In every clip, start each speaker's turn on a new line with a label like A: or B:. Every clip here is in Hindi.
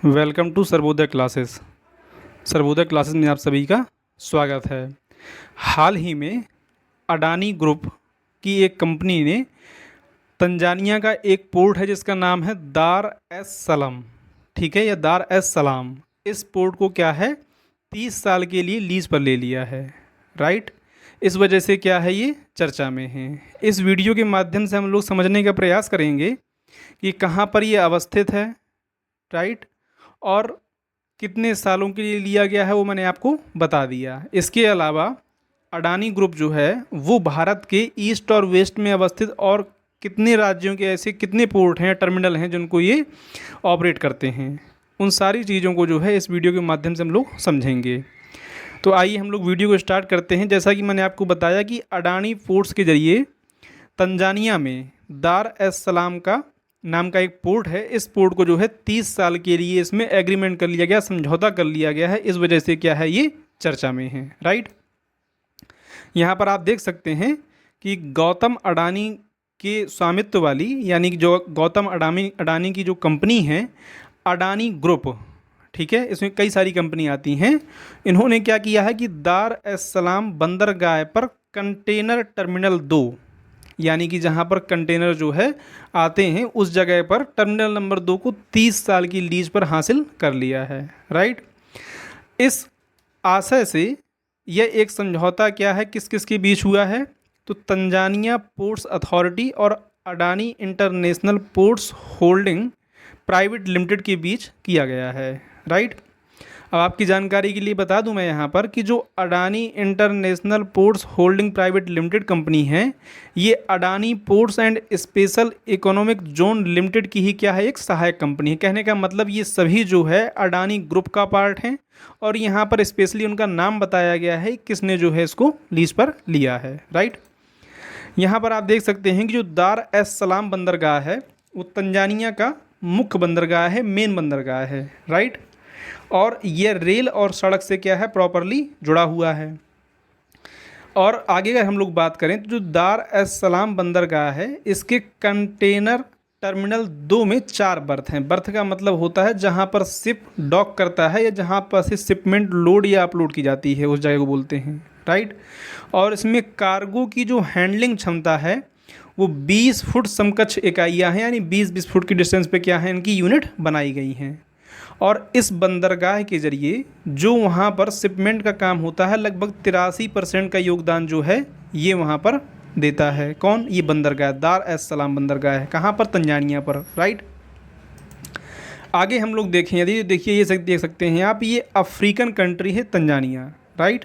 A: Welcome to Sarvodaya classes. Sarvodaya classes में आप सभी का स्वागत है। हाल ही में अडानी ग्रुप की एक कंपनी ने तंजानिया का एक पोर्ट है जिसका नाम है दार एस सलाम, ठीक है, या दार एस सलाम। इस पोर्ट को क्या है 30 साल के लिए लीज पर ले लिया है, राइट। इस वजह से क्या है ये चर्चा में है। इस वीडियो के माध्यम से हम लोग समझने का प्रयास करेंगे कि कहाँ पर ये अवस्थित है, राइट, और कितने सालों के लिए लिया गया है वो मैंने आपको बता दिया। इसके अलावा अडानी ग्रुप जो है वो भारत के ईस्ट और वेस्ट में अवस्थित और कितने राज्यों के ऐसे कितने पोर्ट हैं, टर्मिनल हैं जिनको ये ऑपरेट करते हैं, उन सारी चीज़ों को जो है इस वीडियो के माध्यम से हम लोग समझेंगे। तो आइए हम लोग वीडियो को स्टार्ट करते हैं। जैसा कि मैंने आपको बताया कि अडानी पोर्ट्स के ज़रिए तंजानिया में दार एस सलाम का नाम का एक पोर्ट है। इस पोर्ट को जो है 30 साल के लिए इसमें एग्रीमेंट कर लिया गया, समझौता कर लिया गया है। इस वजह से क्या है ये चर्चा में है, राइट। यहाँ पर आप देख सकते हैं कि गौतम अडानी के स्वामित्व वाली, यानी कि जो गौतम अडानी की जो कंपनी है अडानी ग्रुप, ठीक है, इसमें कई सारी कंपनी आती हैं। इन्होंने क्या किया है कि दार एस सलाम बंदरगाह पर कंटेनर टर्मिनल 2, यानी कि जहाँ पर कंटेनर जो है आते हैं उस जगह पर टर्मिनल नंबर 2 को 30 साल की लीज पर हासिल कर लिया है, राइट। इस आशय से यह एक समझौता क्या है किस किस के बीच हुआ है, तो तंजानिया पोर्ट्स अथॉरिटी और Adani international ports holding private limited के बीच किया गया है, राइट। अब आपकी जानकारी के लिए बता दूं मैं यहाँ पर कि जो Adani international ports holding private limited company है ये Adani ports and special economic zone limited की ही क्या है एक सहायक कंपनी है। कहने का मतलब ये सभी जो है अडानी ग्रुप का पार्ट हैं और यहाँ पर स्पेशली उनका नाम बताया गया है किसने जो है इसको लीज पर लिया है, राइट। यहाँ पर आप देख सकते हैं कि जो दार एस सलाम बंदरगाह है वो तंजानिया का मुख्य बंदरगाह है, मेन बंदरगाह है, राइट। और ये रेल और सड़क से क्या है प्रॉपरली जुड़ा हुआ है। और आगे अगर हम लोग बात करें तो जो दार एस सलाम बंदरगाह है इसके कंटेनर टर्मिनल 2 में 4 बर्थ हैं। बर्थ का मतलब होता है जहां पर शिप डॉक करता है या जहां पर से शिपमेंट लोड या अपलोड की जाती है, उस जगह को बोलते हैं, राइट। और इसमें कार्गो की जो हैंडलिंग क्षमता है वो 20 फुट समकक्ष इकाइयाँ हैं, यानी 20-20 फुट की डिस्टेंस पे क्या है इनकी यूनिट बनाई गई हैं। और इस बंदरगाह के ज़रिए जो वहाँ पर शिपमेंट का काम होता है लगभग 83% का योगदान जो है ये वहाँ पर देता है। कौन? ये बंदरगाह दार एस सलाम बंदरगाह है। कहाँ पर? तंजानिया पर, राइट। आगे हम लोग देखें, यदि देखिए ये देख सकते हैं आप, ये अफ्रीकन कंट्री है तंजानिया, राइट।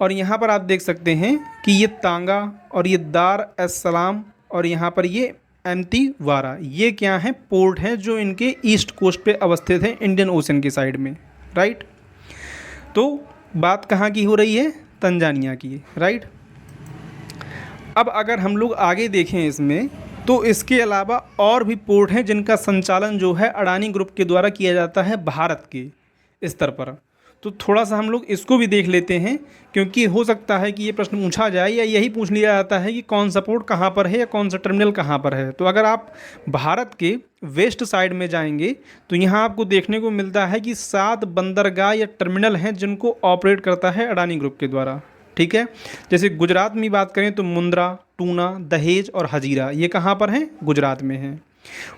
A: और यहाँ पर आप देख सकते हैं कि ये तांगा और ये दार एस सलाम और यहाँ पर ये एंटीवारा, ये क्या हैं पोर्ट हैं जो इनके ईस्ट कोस्ट पे अवस्थित हैं इंडियन ओशन की साइड में, राइट। तो बात कहाँ की हो रही है? तंजानिया की, राइट। अब अगर हम लोग आगे देखें इसमें तो इसके अलावा और भी पोर्ट हैं जिनका संचालन जो है अडानी ग्रुप के द्वारा किया जाता है भारत के स्तर पर। तो थोड़ा सा हम लोग इसको भी देख लेते हैं क्योंकि हो सकता है कि ये प्रश्न पूछा जाए या यही पूछ लिया जाता है कि कौन सा पोर्ट कहाँ पर है या कौन सा टर्मिनल कहाँ पर है। तो अगर आप भारत के वेस्ट साइड में जाएंगे तो यहाँ आपको देखने को मिलता है कि 7 बंदरगाह या टर्मिनल हैं जिनको ऑपरेट करता है अडानी ग्रुप के द्वारा, ठीक है। जैसे गुजरात में बात करें तो मुंद्रा, टूना, दहेज और हजीरा, ये कहाँ पर हैं? गुजरात में हैं।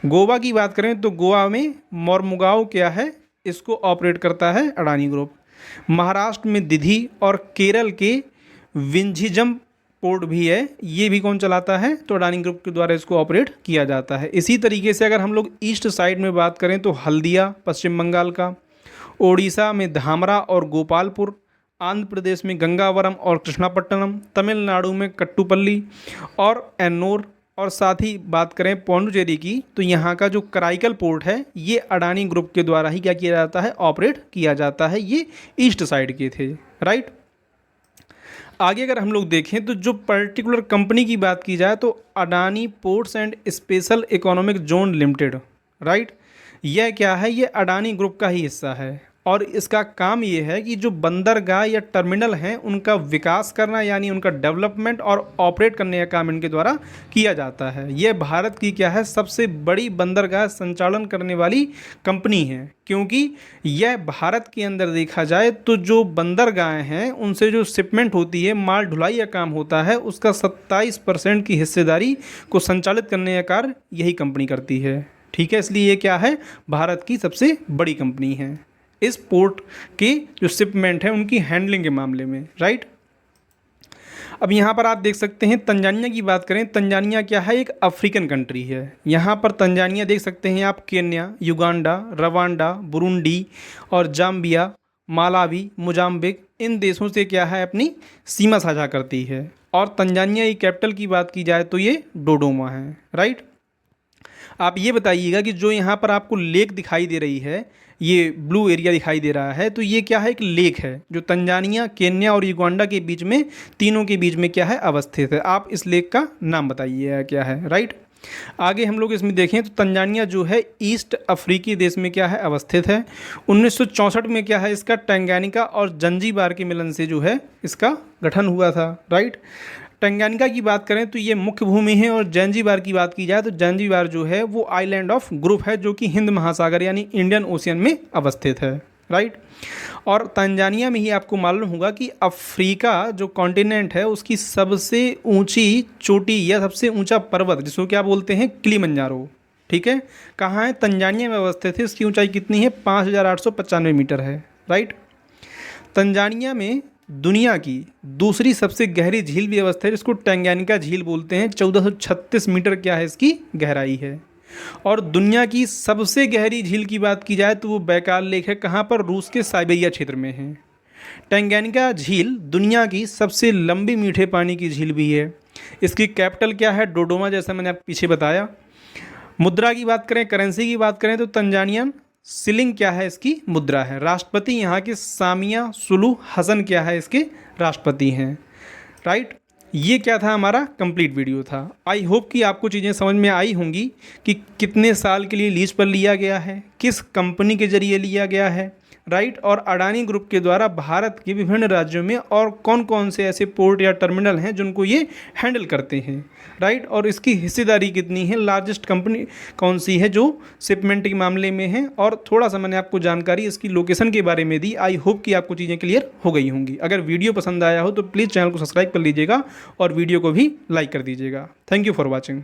A: गोवा की बात करें तो गोवा में मोरमुगाओ क्या है इसको ऑपरेट करता है अडानी ग्रुप। महाराष्ट्र में दिधी और केरल के विंझिजम पोर्ट भी है, ये भी कौन चलाता है? तो अडानी ग्रुप के द्वारा इसको ऑपरेट किया जाता है। इसी तरीके से अगर हम लोग ईस्ट साइड में बात करें तो हल्दिया पश्चिम बंगाल का, ओडिशा में धामरा और गोपालपुर, आंध्र प्रदेश में गंगावरम और कृष्णापट्टनम, तमिलनाडु में कट्टुपल्ली और एन्नोर, और साथ ही बात करें पौंडुचेरी की तो यहाँ का जो कराईकल पोर्ट है ये अडानी ग्रुप के द्वारा ही क्या किया जाता है? ऑपरेट किया जाता है। ये ईस्ट साइड के थे, राइट। आगे अगर हम लोग देखें तो जो पर्टिकुलर कंपनी की बात की जाए तो Adani ports and special economic zone limited, right. यह क्या है? ये अडानी ग्रुप का ही हिस्सा है और इसका काम ये है कि जो बंदरगाह या टर्मिनल हैं उनका विकास करना, यानी उनका डेवलपमेंट और ऑपरेट करने का काम इनके द्वारा किया जाता है। ये भारत की क्या है, सबसे बड़ी बंदरगाह संचालन करने वाली कंपनी है, क्योंकि यह भारत के अंदर देखा जाए तो जो बंदरगाहें हैं उनसे जो शिपमेंट होती है, माल ढुलाई का काम होता है, उसका 27% की हिस्सेदारी को संचालित करने का कार्य यही कंपनी करती है। ठीक है, इसलिए ये क्या है, भारत की सबसे बड़ी कंपनी है इस पोर्ट की जो शिपमेंट है उनकी हैंडलिंग के मामले में, राइट। अब यहाँ पर आप देख सकते हैं तंजानिया की बात करें, तंजानिया क्या है, एक अफ्रीकन कंट्री है। यहाँ पर तंजानिया देख सकते हैं आप, केन्या, युगांडा, रवांडा, बुरुंडी और जाम्बिया, मालावी, मोजाम्बिक, इन देशों से क्या है, अपनी सीमा साझा करती है। और तंजानिया की कैपिटल की बात की जाए तो ये डोडोमा है, राइट। आप ये बताइएगा कि जो यहाँ पर आपको लेक दिखाई दे रही है, ये ब्लू एरिया दिखाई दे रहा है, तो ये क्या है, एक लेक है जो तंजानिया, केन्या और युगांडा के बीच में, तीनों के बीच में क्या है, अवस्थित है। आप इस लेक का नाम बताइए क्या है, राइट। आगे हम लोग इसमें देखें तो तंजानिया जो है ईस्ट अफ्रीकी देश में क्या है, अवस्थित है। 1964 में क्या है, इसका टंगानिका और जंजीबार के मिलन से जो है इसका गठन हुआ था, राइट। टंगानिका की बात करें तो ये मुख्य भूमि है, और जंजीबार की बात की जाए तो जंजीबार जो है वो आइलैंड ऑफ ग्रुप है जो कि हिंद महासागर यानी इंडियन ओशियन में अवस्थित है, राइट। और तंजानिया में ही आपको मालूम होगा कि अफ्रीका जो कॉन्टिनेंट है उसकी सबसे ऊंची चोटी या सबसे ऊंचा पर्वत जिसको क्या बोलते हैं, किलिमंजारो, ठीक है, कहाँ है, तंजानिया में अवस्थित है। इसकी ऊंचाई कितनी है, 5895 मीटर है, राइट। तंजानिया में दुनिया की दूसरी सबसे गहरी झील भी अवस्थित है जिसको टंगानिका झील बोलते हैं। 1436 मीटर क्या है इसकी गहराई है। और दुनिया की सबसे गहरी झील की बात की जाए तो वो बैकाल लेक है, कहाँ पर, रूस के साइबेरिया क्षेत्र में है। टंगानिका झील दुनिया की सबसे लंबी मीठे पानी की झील भी है। इसकी कैपिटल क्या है, डोडोमा, जैसा मैंने आप पीछे बताया। मुद्रा की बात करें, करेंसी की बात करें तो तंजानियन सिलिंग क्या है, इसकी मुद्रा है। राष्ट्रपति यहाँ के सामिया सुलू हसन क्या है, इसके राष्ट्रपति हैं, राइट। ये क्या था, हमारा कंप्लीट वीडियो था। आई होप कि आपको चीज़ें समझ में आई होंगी कि कितने साल के लिए लीज पर लिया गया है, किस कंपनी के जरिए लिया गया है, राइट। और अडानी ग्रुप के द्वारा भारत के विभिन्न राज्यों में और कौन कौन से ऐसे पोर्ट या टर्मिनल हैं जिनको ये हैंडल करते हैं, राइट। और इसकी हिस्सेदारी कितनी है, लार्जेस्ट कंपनी कौन सी है जो शिपमेंट के मामले में है, और थोड़ा सा मैंने आपको जानकारी इसकी लोकेशन के बारे में दी। आई होप कि आपको चीज़ें क्लियर हो गई होंगी। अगर वीडियो पसंद आया हो तो प्लीज़ चैनल को सब्सक्राइब कर लीजिएगा और वीडियो को भी लाइक कर दीजिएगा। Thank you for watching.